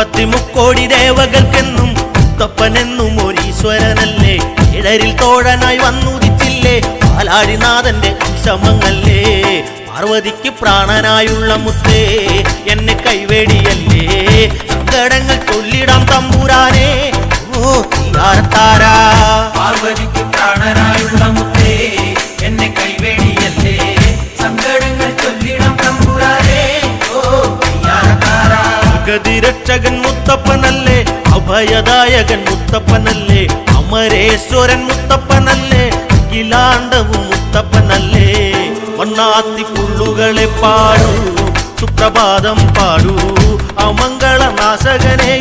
മുപ്പത്തിമുക്കോടി ദേവകൾക്കെന്നും മുത്തപ്പനെന്നും ഒരീശ്വരനല്ലേ. ഏഴരിൽ തോഴനായി വന്നുദിച്ചില്ലേ പാലാഴിനാഥന്റെ അംശമങ്ങല്ലേ. പാർവതിക്ക് പ്രാണനായുള്ള മുത്തേ എന്നെ കൈവേടിയല്ലേ. സങ്കടങ്ങൾ ചൊല്ലിടാം തമ്പുരാനെ ഓ തീയാരത്താരാ. പാർവതിക്ക് പ്രാണനായുള്ള മുത്തേ എന്നെ കൈവേടിയല്ലേ. സങ്കടങ്ങൾ ചൊല്ലിടാം തമ്പുരാനെ ഓ തീയാരത്താരാ. ജഗതിരക്ഷകൻ മുത്തപ്പനല്ലേ, അഭയദായകൻ മുത്തപ്പനല്ലേ, അമരേശ്വരൻ മുത്തപ്പനല്ലേ, അഖിലാണ്ടവും മുത്തപ്പനല്ലേ. വണ്ണാത്തി പുള്ളുകളെ പാടൂ, സുപ്രഭാതം പാടൂ, അമംഗളനാശകനെ